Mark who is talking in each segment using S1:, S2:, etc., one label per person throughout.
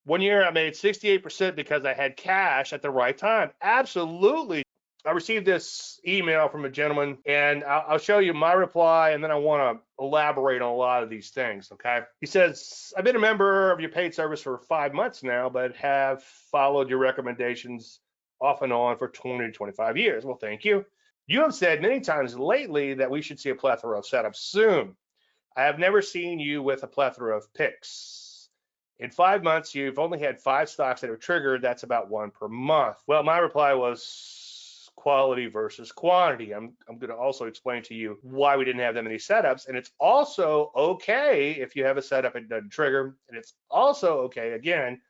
S1: One year I made 68% because I had cash at the right time. Absolutely. I received this email from a gentleman, and I'll show you my reply, and then I want to elaborate on a lot of these things. Okay. He says, I've been a member of your paid service for 5 months now, but have followed your recommendations off and on for 20 to 25 years. Well, thank you. You have said many times lately that we should see a plethora of setups soon. I have never seen you with a plethora of picks. In 5 months, you've only had 5 stocks that have triggered. That's about one per month. Well, my reply was quality versus quantity. I'm going to also explain to you why we didn't have that many setups. And it's also okay if you have a setup and it doesn't trigger. And it's also okay, again,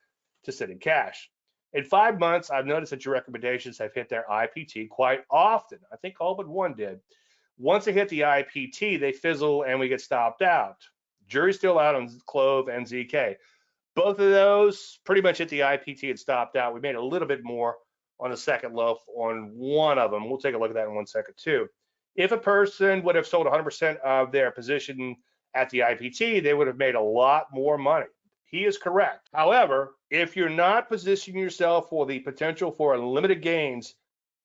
S1: to sit in cash. In 5 months, I've noticed that your recommendations have hit their IPT quite often. I think all but one did. Once they hit the IPT, they fizzle and we get stopped out. Jury's still out on Clove and ZK. Both of those pretty much hit the IPT and stopped out. We made a little bit more on the second loaf on one of them. We'll take a look at that in 1 second too. If a person would have sold 100% of their position at the IPT, they would have made a lot more money. He is correct. However, if you're not positioning yourself for the potential for unlimited gains,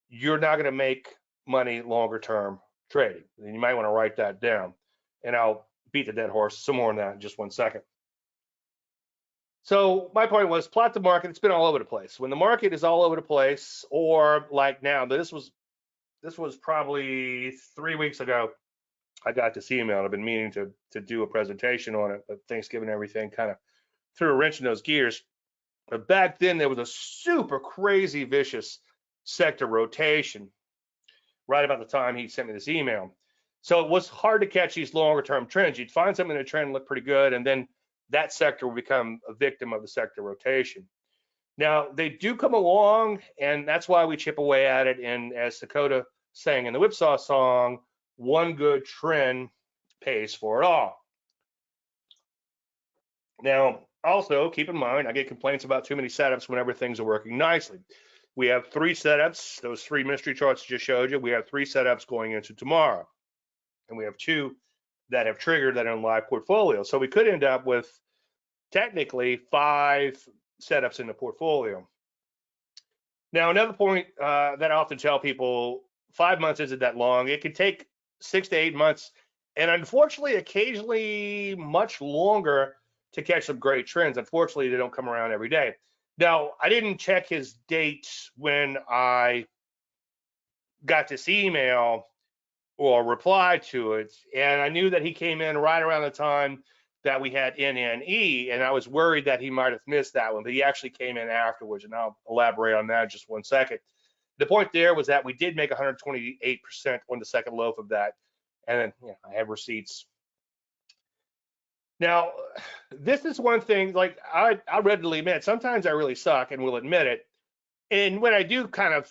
S1: you're not going to make money longer term trading. And you might want to write that down. And I'll beat the dead horse some more on that in just 1 second. So my point was plot the market. It's been all over the place. When the market is all over the place, or like now, this was probably 3 weeks ago, I got this email. I've been meaning to do a presentation on it, but Thanksgiving and everything kind of threw a wrench in those gears. But back then there was a super crazy vicious sector rotation right about the time he sent me this email. So it was hard to catch these longer term trends. You'd find something in a trend look pretty good, and then that sector will become a victim of the sector rotation. Now, they do come along, and that's why we chip away at it. And as Dakota sang in the Whipsaw song, one good trend pays for it all. Now, also keep in mind, I get complaints about too many setups whenever things are working nicely. We have 3 setups, those 3 mystery charts I just showed you. We have 3 setups going into tomorrow, and we have 2 that have triggered that are in live portfolio. So we could end up with technically 5 setups in the portfolio. Now, another point that I often tell people, 5 months isn't that long. It can take 6 to 8 months, and unfortunately, occasionally much longer to catch some great trends. Unfortunately, they don't come around every day. Now, I didn't check his date when I got this email or replied to it, and I knew that he came in right around the time that we had NNE, and I was worried that he might have missed that one, but he actually came in afterwards, and I'll elaborate on that in just 1 second. The point there was that we did make 128% on the second loaf of that, and then I have receipts. Now, this is one thing, like I readily admit, sometimes I really suck and will admit it. And when I do kind of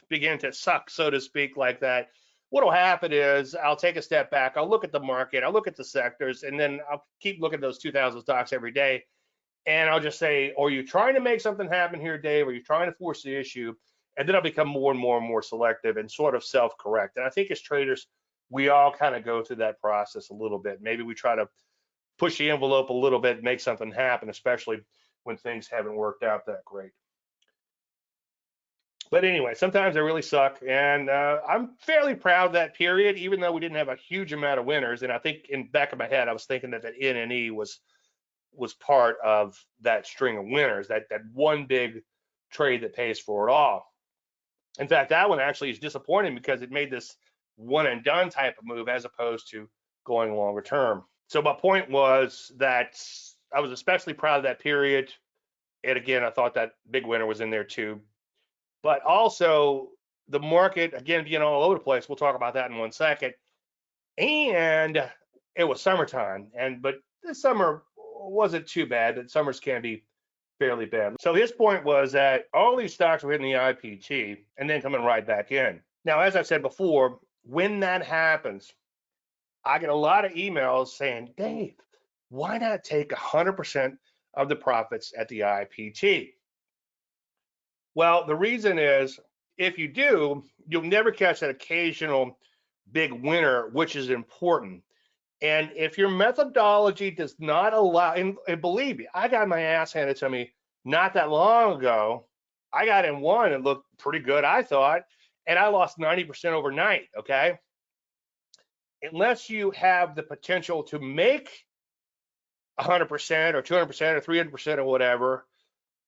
S1: begin to suck, so to speak, like that, what will happen is I'll take a step back, I'll look at the market, I'll look at the sectors, and then I'll keep looking at those 2,000 stocks every day. And I'll just say, are you trying to make something happen here, Dave? Are you trying to force the issue? And then I'll become more and more and more selective and sort of self-correct. And I think as traders, we all kind of go through that process a little bit. Maybe we try to push the envelope a little bit, make something happen, especially when things haven't worked out that great. But anyway, sometimes I really suck, and I'm fairly proud of that period, even though we didn't have a huge amount of winners. And I think in the back of my head, I was thinking that NNE was part of that string of winners, that one big trade that pays for it all. In fact, that one actually is disappointing because it made this one and done type of move as opposed to going longer term. So my point was that I was especially proud of that period. And again, I thought that big winner was in there too. But also the market, again, being all over the place. We'll talk about that in 1 second. And it was summertime. But this summer wasn't too bad, but summers can be fairly bad. So his point was that all these stocks were hitting the IPT and then coming right back in. Now, as I've said before, when that happens, I get a lot of emails saying, Dave, why not take 100% of the profits at the IPT? Well, the reason is if you do, you'll never catch that occasional big winner, which is important. And if your methodology does not allow, and believe me, I got my ass handed to me not that long ago. I got in one and looked pretty good, I thought, and I lost 90% overnight. Okay. Unless you have the potential to make 100% or 200% or 300% or whatever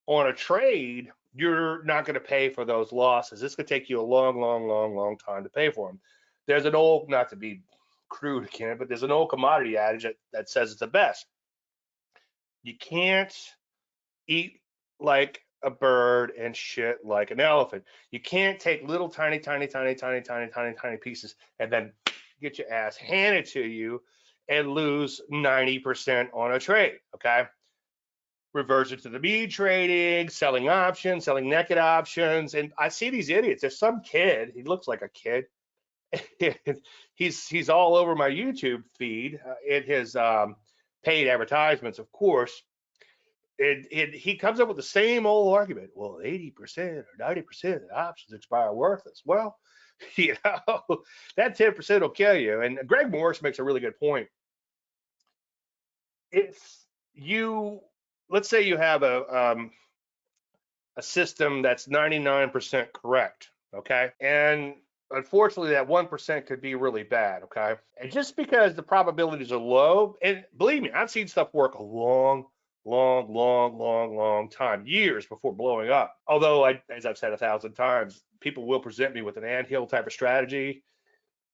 S1: on a trade, you're not going to pay for those losses. This could take you a long, long, long, long time to pay for them. There's an old, not to be crude again, but there's an old commodity adage that says it's the best. You can't eat like a bird and shit like an elephant. You can't take little tiny, tiny, tiny, tiny, tiny, tiny, tiny pieces and then get your ass handed to you and lose 90% on a trade. Okay. Reverse it to the mean trading, selling options, selling naked options. And I see these idiots. There's some kid, he looks like a kid. he's all over my YouTube feed in his paid advertisements, of course. He comes up with the same old argument. Well, 80% or 90% of the options expire worthless. Well, you know, that 10% will kill you. And Greg Morris makes a really good point. If you, let's say you have a system that's 99% correct, okay? And unfortunately, that 1% could be really bad, okay? And just because the probabilities are low, and believe me, I've seen stuff work a long, long, long, long, long time, years before blowing up. Although, as I've said 1,000 times, people will present me with an anthill type of strategy,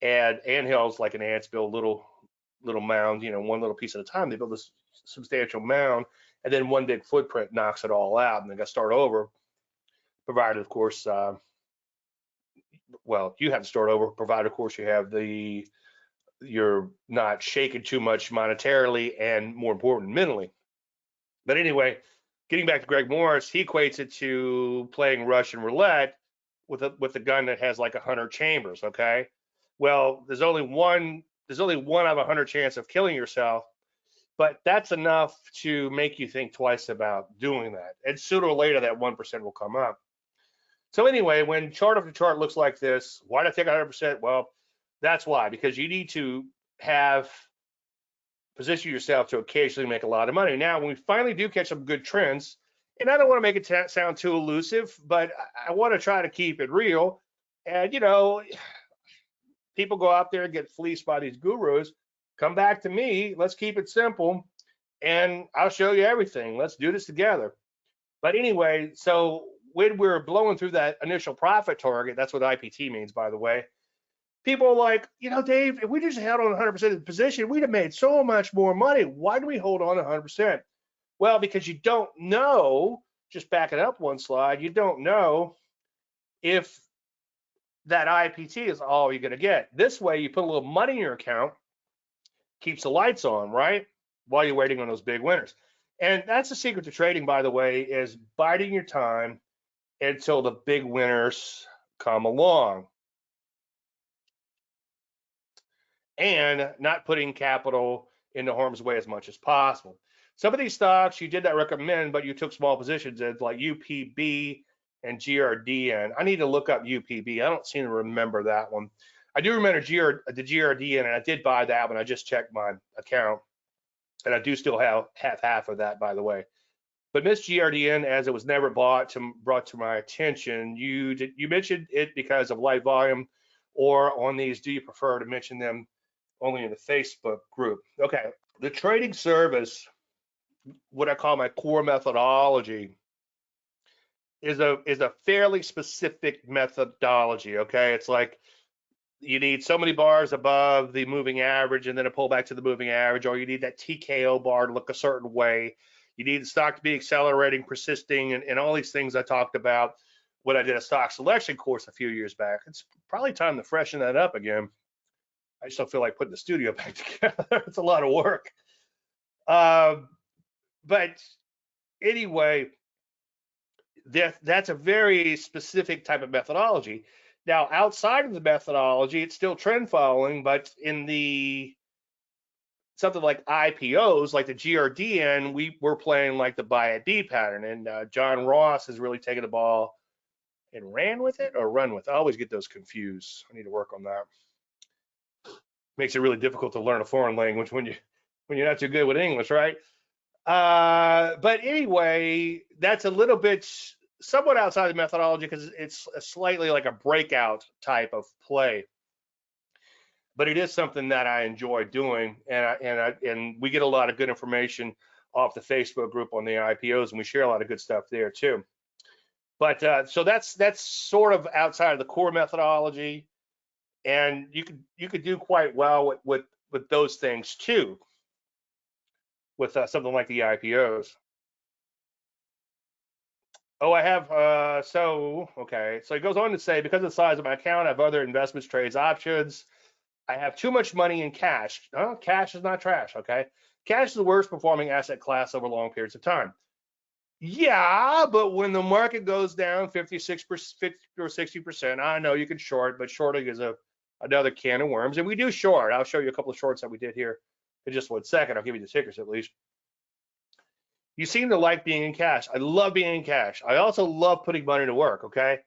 S1: and anthills like an ants build little mounds, you know, one little piece at a time. They build this substantial mound, and then one big footprint knocks it all out, and they got to start over. Provided, of course, well, you have to start over. Provided, of course, you have you're not shaken too much monetarily and, more important, mentally. But anyway, getting back to Greg Morris, he equates it to playing Russian roulette with a gun that has like 100 chambers. Okay, well, there's only one out of 100 chance of killing yourself, but that's enough to make you think twice about doing that. And sooner or later, that 1% will come up. So anyway, when chart after chart looks like this, why did I take 100%? Well, that's why, because you need to position yourself to occasionally make a lot of money. Now, when we finally do catch some good trends, and I don't want to make it sound too elusive, but I want to try to keep it real. And, you know, people go out there and get fleeced by these gurus. Come back to me. Let's keep it simple, and I'll show you everything. Let's do this together. But anyway, so when we're blowing through that initial profit target, that's what IPT means, by the way. People are like, you know, Dave, if we just held on 100% of the position, we'd have made so much more money. Why do we hold on 100%? Well, because you don't know, just back it up one slide, you don't know if that IPT is all you're going to get. This way, you put a little money in your account, keeps the lights on, right? While you're waiting on those big winners. And that's the secret to trading, by the way, is biding your time until the big winners come along. And not putting capital into harm's way as much as possible. Some of these stocks you did not recommend, but you took small positions in, like UPB and GRDN. I need to look up UPB. I don't seem to remember that one. I do remember the GRDN, and I did buy that one. I just checked my account, and I do still have half of that, by the way. But Miss GRDN, as it was never brought to my attention, you mentioned it because of light volume, or on these, do you prefer to mention them only in the Facebook group? Okay, the trading service, what I call my core methodology, is a fairly specific methodology. Okay, it's like you need so many bars above the moving average and then a pullback to the moving average, or you need that TKO bar to look a certain way. You need the stock to be accelerating, persisting, and all these things I talked about when I did a stock selection course a few years back. It's probably time to freshen that up again. I just don't feel like putting the studio back together. It's a lot of work. But anyway, that's a very specific type of methodology. Now, outside of the methodology, it's still trend following, but in the something like IPOs, like the GRDN, we're playing like the buy a D pattern. And John Ross has really taken the ball and ran with it, or run with it. I always get those confused. I need to work on that. Makes it really difficult to learn a foreign language when you're not too good with English, right? But anyway, that's a little bit somewhat outside the methodology because it's a slightly like a breakout type of play. But it is something that I enjoy doing, and we get a lot of good information off the Facebook group on the IPOs, and we share a lot of good stuff there too. But so that's sort of outside of the core methodology, and you could do quite well with those things too, with something like the IPOs. Oh, I have okay. So it goes on to say, because of the size of my account, I have other investments, trades, options. I have too much money in cash. Oh, cash is not trash, okay? Cash is the worst performing asset class over long periods of time. Yeah, but when the market goes down 56%, 50 or 60%, I know you can short, but shorting is another can of worms. And we do short. I'll show you a couple of shorts that we did here in just 1 second. I'll give you the tickers at least. You seem to like being in cash. I love being in cash. I also love putting money to work, okay?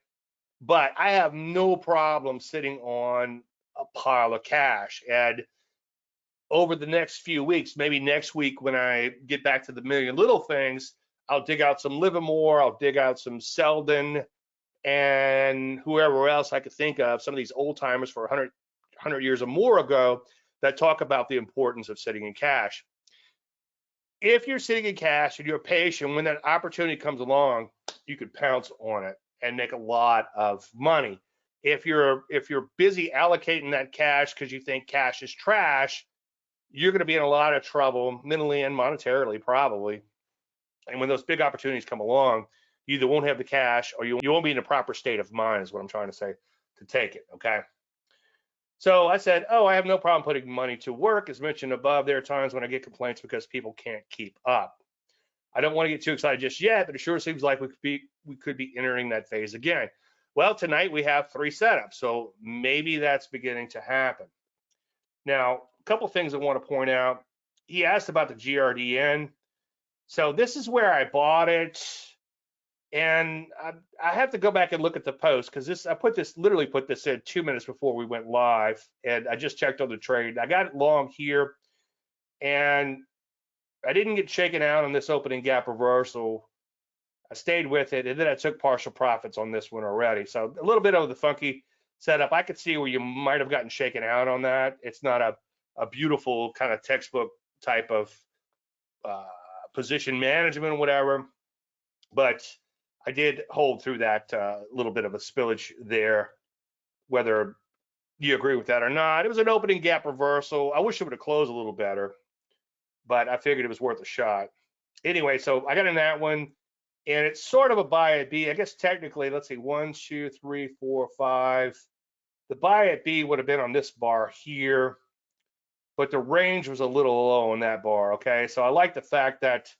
S1: But I have no problem sitting on a pile of cash. And over the next few weeks, maybe next week when I get back to the million little things, I'll dig out some Livermore, I'll dig out some Selden, and whoever else I could think of, some of these old timers for 100 years or more ago that talk about the importance of sitting in cash. If you're sitting in cash and you're patient, when that opportunity comes along, you could pounce on it and make a lot of money. If you're busy allocating that cash because you think cash is trash, you're going to be in a lot of trouble mentally and monetarily, probably. And when those big opportunities come along, you either won't have the cash or you won't be in a proper state of mind, is what I'm trying to say, to take it. Okay. So I said, oh, I have no problem putting money to work. As mentioned above, there are times when I get complaints because people can't keep up. I don't want to get too excited just yet, but it sure seems like we could be entering that phase again. Well, tonight we have 3 setups, so maybe that's beginning to happen. Now, a couple things I want to point out. He asked about the GRDN. So this is where I bought it. And I have to go back and look at the post because I literally put this in 2 minutes before we went live, and I just checked on the trade. I got it long here, and I didn't get shaken out on this opening gap reversal. I stayed with it, and then I took partial profits on this one already. So a little bit of the funky setup. I could see where you might have gotten shaken out on that. It's not a beautiful kind of textbook type of position management or whatever, but I did hold through that little bit of a spillage there, whether you agree with that or not. It was an opening gap reversal. I wish it would have closed a little better, but I figured it was worth a shot. Anyway, so I got in that one, and it's sort of a buy at B. I guess technically, let's see, 1, 2, 3, 4, 5. The buy at B would have been on this bar here, but the range was a little low on that bar, okay? So I like the fact that,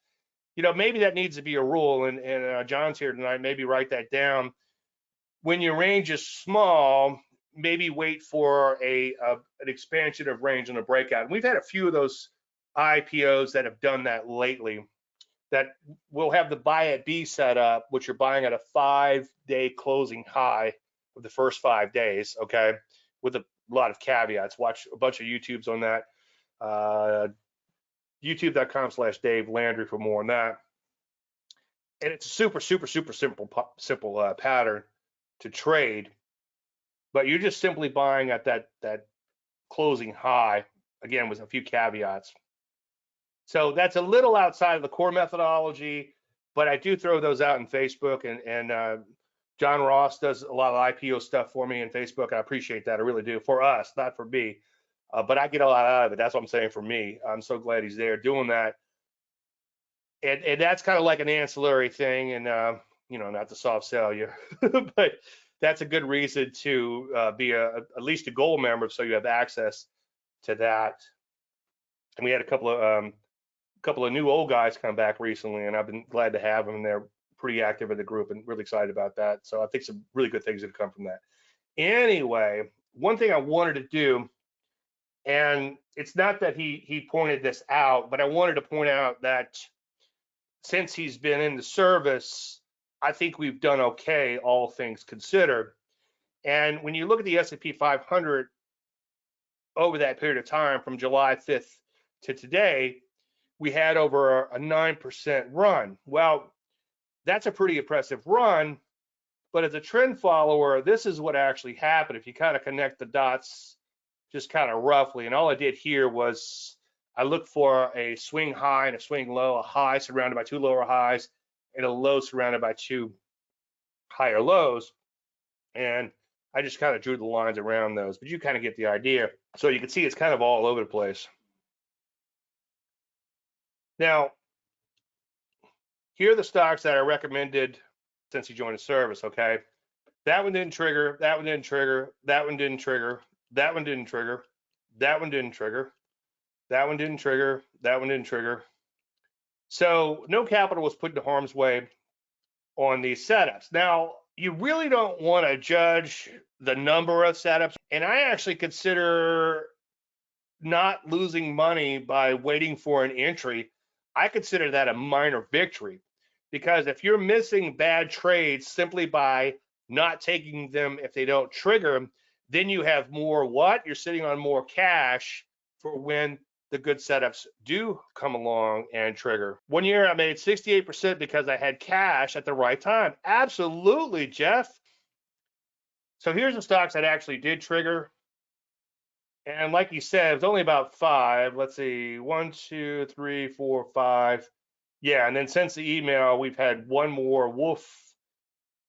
S1: maybe that needs to be a rule, and John's here tonight, maybe write that down. When your range is small, maybe wait for an expansion of range on a breakout. And we've had a few of those IPOs that have done that lately, that will have the buy at B set up, which you're buying at a 5-day closing high of the first 5 days, okay, with a lot of caveats. Watch a bunch of YouTubes on that. YouTube.com/Dave Landry for more on that. And it's a super, super, super simple pattern to trade, but you're just simply buying at that closing high, again, with a few caveats. So that's a little outside of the core methodology, but I do throw those out in Facebook, and John Ross does a lot of IPO stuff for me in Facebook. I appreciate that. I really do. For us, not for me. But I get a lot out of it. That's what I'm saying for me. I'm so glad he's there doing that. And that's kind of like an ancillary thing, and not to soft sell you, but that's a good reason to be at least a gold member, so you have access to that. And we had a couple of new old guys come back recently, and I've been glad to have them. And they're pretty active in the group, and really excited about that. So I think some really good things have come from that. Anyway, one thing I wanted to do, and it's not that he pointed this out, but I wanted to point out that since he's been in the service, I think we've done okay, all things considered. And when you look at the S&P 500 over that period of time from July 5th to today, we had over a 9% run. Well, that's a pretty impressive run, but as a trend follower, this is what actually happened. If you kind of connect the dots just kind of roughly, and all I did here was I looked for a swing high and a swing low, a high surrounded by two lower highs and a low surrounded by two higher lows. And I just kind of drew the lines around those, but you kind of get the idea. So you can see it's kind of all over the place. Now, here are the stocks that I recommended since you joined the service, okay? That one didn't trigger, that one didn't trigger, that one didn't trigger, that one didn't trigger, that one didn't trigger, that one didn't trigger, that one didn't trigger. So no capital was put into harm's way on these setups. Now, you really don't want to judge the number of setups, and I actually consider not losing money by waiting for an entry. I consider that a minor victory, because if you're missing bad trades simply by not taking them if they don't trigger, then you have more what? You're sitting on more cash for when the good setups do come along and trigger. 1 year I made 68% because I had cash at the right time. Absolutely, Jeff. So here's the stocks that actually did trigger. And like you said, it's only about 5. Let's see, 1, 2, 3, 4, 5. Yeah, and then since the email, we've had one more woof,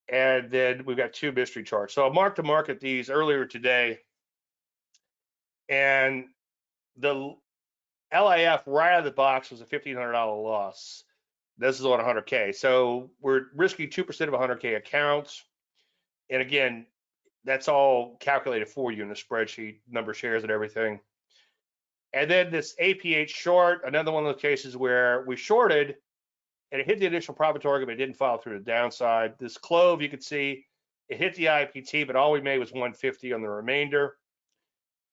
S1: and then we've got 2 mystery charts. So I marked to market these earlier today, and the LIF right out of the box was a $1,500 loss. This is on 100K. So we're risking 2% of 100K accounts. And again, that's all calculated for you in the spreadsheet, number of shares and everything. And then this APH short, another one of those cases where we shorted and it hit the initial profit target, but it didn't follow through the downside. This clove, you could see it hit the IPT, but all we made was 150 on the remainder.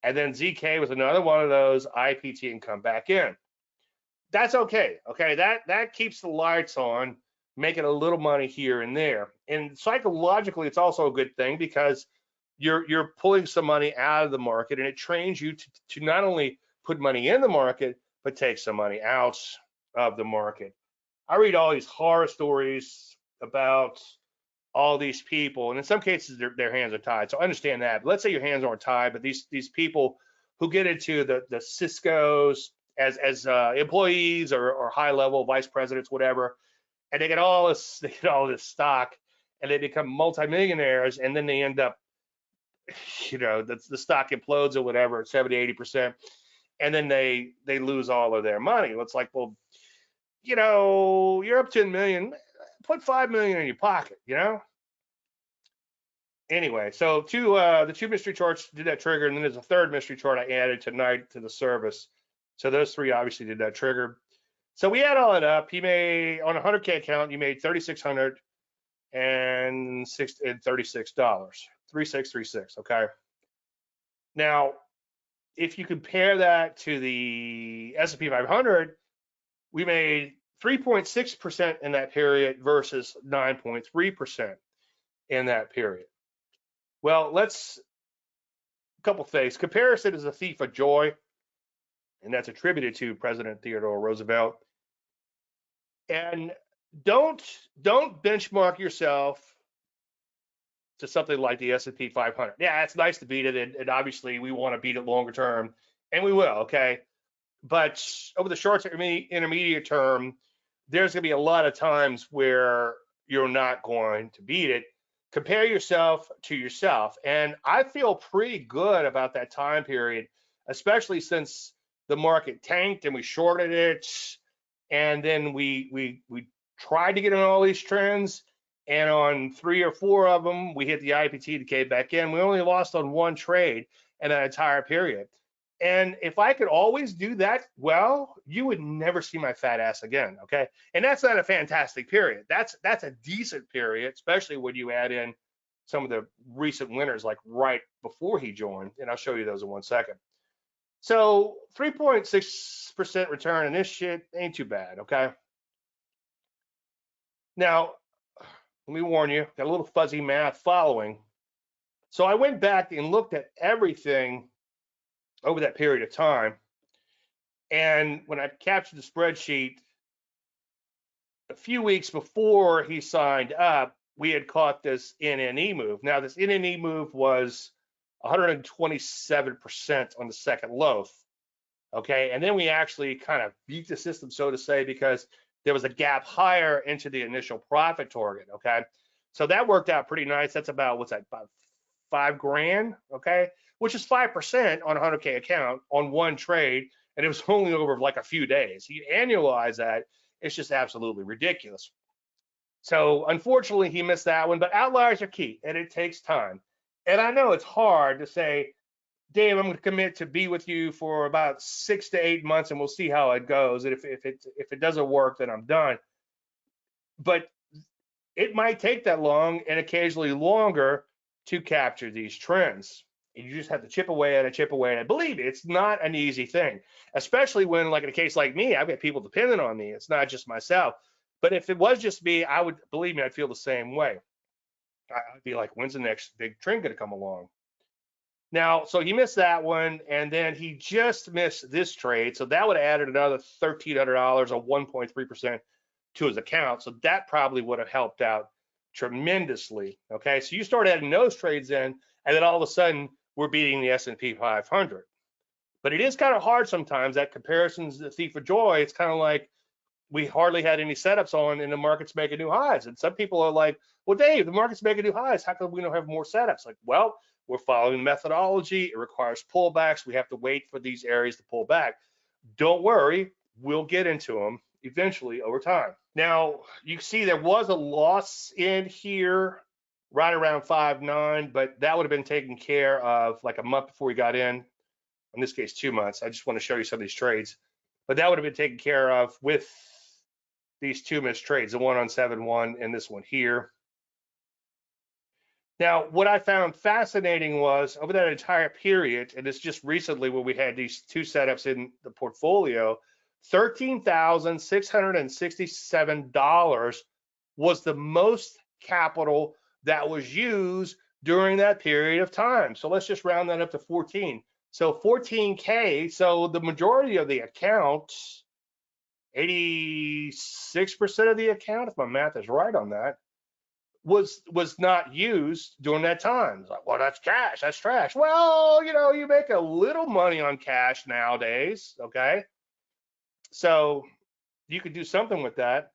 S1: And then ZK was another one of those IPT and come back in. That's okay. Okay, that keeps the lights on, making a little money here and there. And psychologically, it's also a good thing because you're pulling some money out of the market, and it trains you to not only put money in the market, but take some money out of the market. I read all these horror stories about all these people, and in some cases their hands are tied. So I understand that. But let's say your hands aren't tied, but these people who get into the Ciscos as employees or high level vice presidents, whatever, and they get all this stock, and they become multimillionaires, and then they end up, the stock implodes or whatever, 70-80%, and then they lose all of their money. It's like, well, you're up 10 million, put 5 million in your pocket, Anyway, so the 2 mystery charts did that trigger, and then there's a 3rd mystery chart I added tonight to the service. So those 3 obviously did that trigger. So we add all it up. He made, on a 100K account, you made $3,636, $3636, okay? Now, if you compare that to the S&P 500, we made 3.6% in that period versus 9.3% in that period. Well, a couple things. Comparison is a thief of joy, and that's attributed to President Theodore Roosevelt. And don't benchmark yourself to something like the S&P 500. Yeah, it's nice to beat it, and obviously we want to beat it longer term, and we will, okay? But over the short to intermediate term, there's going to be a lot of times where you're not going to beat it. Compare yourself to yourself. And I feel pretty good about that time period, especially since the market tanked and we shorted it. And then we tried to get on all these trends. And on 3 or 4 of them, we hit the IPT and came back in. We only lost on 1 trade in that entire period. And if I could always do that well, you would never see my fat ass again, okay? And that's not a fantastic period. That's a decent period, especially when you add in some of the recent winners, like right before he joined, and I'll show you those in 1 second. So 3.6% return in this shit ain't too bad, okay? Now, let me warn you, got a little fuzzy math following. So I went back and looked at everything over that period of time. And when I captured the spreadsheet, a few weeks before he signed up, we had caught this NNE move. Now, this NNE move was 127% on the second loaf. Okay. And then we actually kind of beat the system, so to say, because there was a gap higher into the initial profit target. Okay. So that worked out pretty nice. That's about, what's that, about $5,000. Okay. Which is 5% on a 100K account on one trade. And it was only over like a few days. You annualize that, it's just absolutely ridiculous. So unfortunately, he missed that one, but outliers are key and it takes time. And I know it's hard to say, Dave, I'm going to commit to be with you for about 6 to 8 months and we'll see how it goes. And if it doesn't work, then I'm done. But it might take that long and occasionally longer to capture these trends. You just have to chip away at it. Believe me, it's not an easy thing, especially when, like in a case like me, I've got people dependent on me. It's not just myself. But if it was just me, I would, believe me, I'd feel the same way. I'd be like, when's the next big trend going to come along? Now, so he missed that one, and then he just missed this trade. So that would have added another $1,300 or 1.3% to his account. So that probably would have helped out tremendously. Okay, so you start adding those trades in, and then all of a sudden we're beating the S&P 500. But it is kind of hard sometimes. That comparison's the thief of joy. It's kind of like we hardly had any setups on, and the market's making new highs. And some people are like, well, Dave, the market's making new highs. How come we don't have more setups? Like, well, we're following methodology. It requires pullbacks. We have to wait for these areas to pull back. Don't worry, we'll get into them eventually over time. Now, you see there was a loss in here right around 5.9, but that would have been taken care of like a month before we got in this case, 2 months. I just want to show you some of these trades, but that would have been taken care of with these two missed trades, the one on 7.1 and this one here. Now, what I found fascinating was over that entire period, and it's just recently when we had these two setups in the portfolio, $13,667 was the most capital that was used during that period of time. So let's just round that up to 14. So 14K, so the majority of the account, 86% of the account, if my math is right on that, was not used during that time. It's like, well, that's cash, that's trash. Well, you know, you make a little money on cash nowadays, okay? So you could do something with that.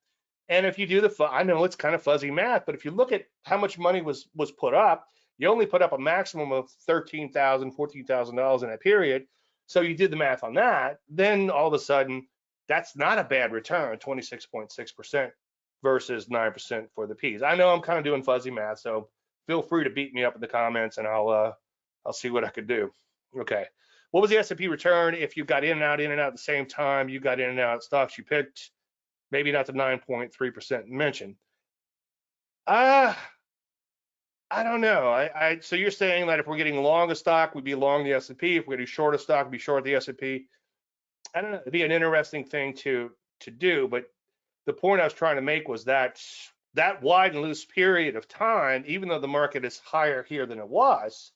S1: And if you do I know it's kind of fuzzy math, but if you look at how much money was put up, you only put up a maximum of $13,000, $14,000 in that period. So you did the math on that, then all of a sudden, that's not a bad return, 26.6% versus 9% for the P's. I know I'm kind of doing fuzzy math, so feel free to beat me up in the comments and I'll see what I could do. Okay. What was the S&P return if you got in and out at the same time? You got in and out stocks you picked, maybe not the 9.3% mentioned. I don't know. So you're saying that if we're getting long a stock, we'd be long the S&P. If we're getting short a stock, we'd be short the S&P. I don't know. It'd be an interesting thing to do, but the point I was trying to make was that wide and loose period of time, even though the market is higher here than it was,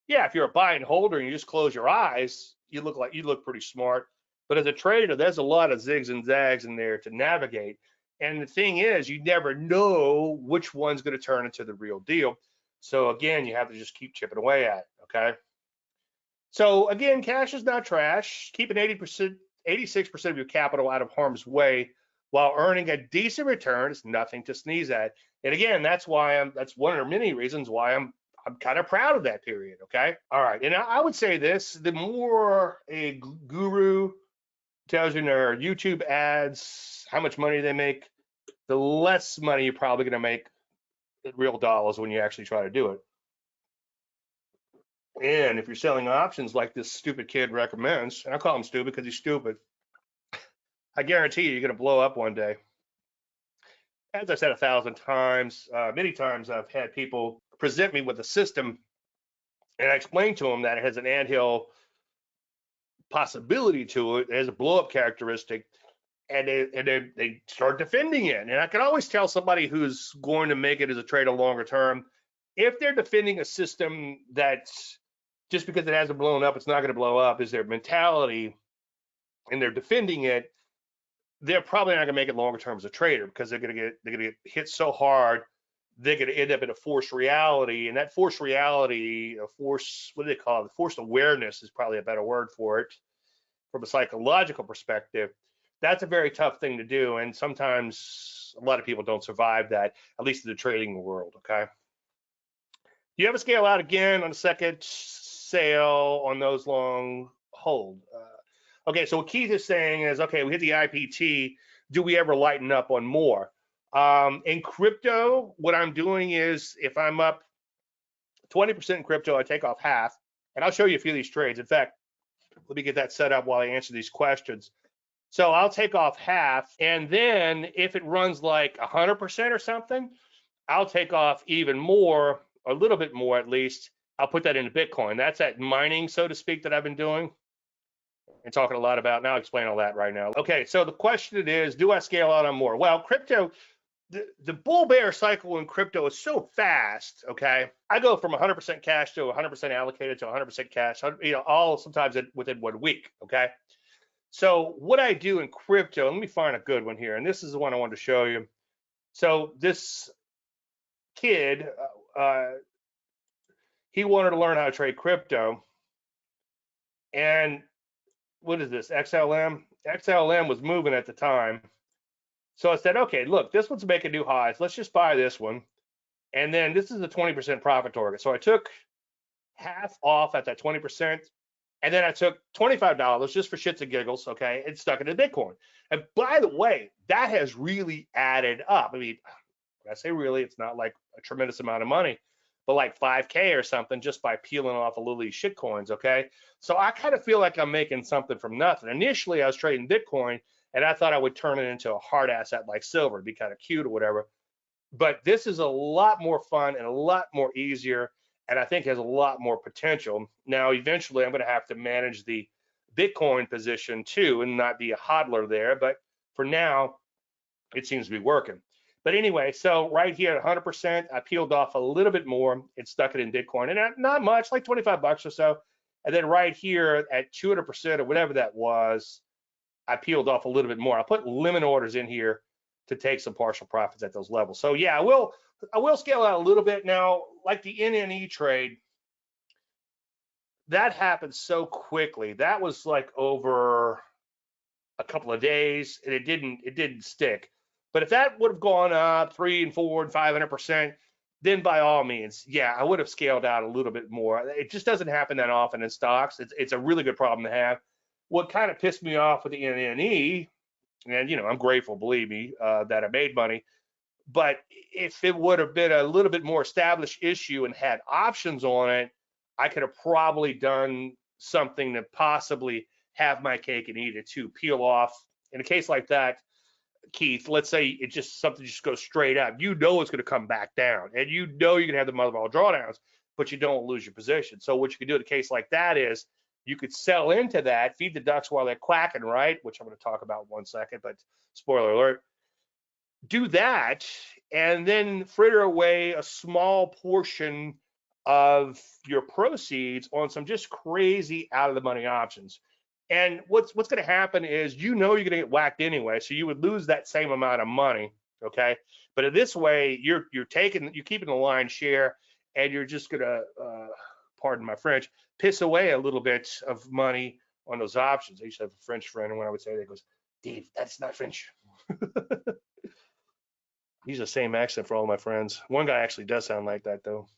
S1: yeah, if you're a buy and holder and you just close your eyes, you look pretty smart. But as a trader, there's a lot of zigs and zags in there to navigate. And the thing is, you never know which one's going to turn into the real deal. So again, you have to just keep chipping away at it, okay? So again, cash is not trash. Keeping 86% of your capital out of harm's way while earning a decent return is nothing to sneeze at. And again, that's one of the many reasons why I'm kind of proud of that period, okay? All right, and I would say this, the more a guru tells you in their YouTube ads how much money they make, the less money you're probably gonna make in real dollars when you actually try to do it. And if you're selling options like this stupid kid recommends, and I call him stupid because he's stupid, I guarantee you're going to blow up one day. As I said 1,000 times, many times I've had people present me with a system, and I explain to them that it has an anthill possibility to it, it has a blow-up characteristic, and they start defending it. And I can always tell somebody who's going to make it as a trader longer term, if they're defending a system that's just because it hasn't blown up, it's not going to blow up, is their mentality, and they're defending it. They're probably not going to make it longer term as a trader because they're going to get hit so hard. They're going to end up in a forced reality, and that forced reality, a force, what do they call it? Forced awareness is probably a better word for it from a psychological perspective. That's a very tough thing to do, and sometimes a lot of people don't survive that, at least in the trading world. Okay. Do you ever scale out again on the second sale on those long hold? Okay, so what Keith is saying is, okay, we hit the IPT. Do we ever lighten up on more? In crypto, what I'm doing is if I'm up 20% in crypto, I take off half, and I'll show you a few of these trades. In fact, let me get that set up while I answer these questions. So I'll take off half, and then if it runs like 100% or something, I'll take off even more, a little bit more at least. I'll put that into Bitcoin. That's that mining, so to speak, that I've been doing and talking a lot about. Now I'll explain all that right now. Okay, so the question is, do I scale out on more? Well, crypto, the bull bear cycle in crypto is so fast. Okay, I go from 100% cash to 100% allocated to 100% cash, all sometimes within 1 week. Okay, so what I do in crypto, let me find a good one here, and this is the one I wanted to show you. So this kid, he wanted to learn how to trade crypto, and what is this, XLM? XLM was moving at the time. So I said, okay, look, this one's making new highs. Let's just buy this one. And then this is a 20% profit target. So I took half off at that 20%. And then I took $25 just for shits and giggles, okay, and stuck it in Bitcoin. And by the way, that has really added up. I mean, when I say really, it's not like a tremendous amount of money, but like 5K or something just by peeling off a little of these shit coins, okay? So I kind of feel like I'm making something from nothing. Initially, I was trading Bitcoin, and I thought I would turn it into a hard asset like silver, it'd be kind of cute or whatever. But this is a lot more fun and a lot more easier, and I think has a lot more potential. Now, eventually, I'm going to have to manage the Bitcoin position too and not be a hodler there. But for now, it seems to be working. But anyway, so right here at 100%, I peeled off a little bit more and stuck it in Bitcoin, and not much, like 25 bucks or so. And then right here at 200% or whatever that was, I peeled off a little bit more. I put limit orders in here to take some partial profits at those levels. So yeah, I will scale out a little bit now. Like the NNE trade, that happened so quickly. That was like over a couple of days, and it didn't stick. But if that would have gone up 3 and 4 and 500%, then by all means, yeah, I would have scaled out a little bit more. It just doesn't happen that often in stocks. It's a really good problem to have. What kind of pissed me off with the NNE, and I'm grateful, believe me, that I made money. But if it would have been a little bit more established issue and had options on it, I could have probably done something to possibly have my cake and eat it too, peel off. In a case like that, Keith, let's say it just something just goes straight up. It's going to come back down, and you're going to have the mother of all drawdowns, but you don't lose your position. So what you can do in a case like that is you could sell into that, feed the ducks while they're quacking, right? Which I'm going to talk about in 1 second, but spoiler alert. Do that, and then fritter away a small portion of your proceeds on some just crazy out of the money options. And what's going to happen is you're going to get whacked anyway, so you would lose that same amount of money, okay? But in this way, you're keeping the lion's share, and you're just going to, pardon my French, piss away a little bit of money on those options. I used to have a French friend, and when I would say that, he goes, "Dave, that's not French." He's the same accent for all my friends. One guy actually does sound like that, though.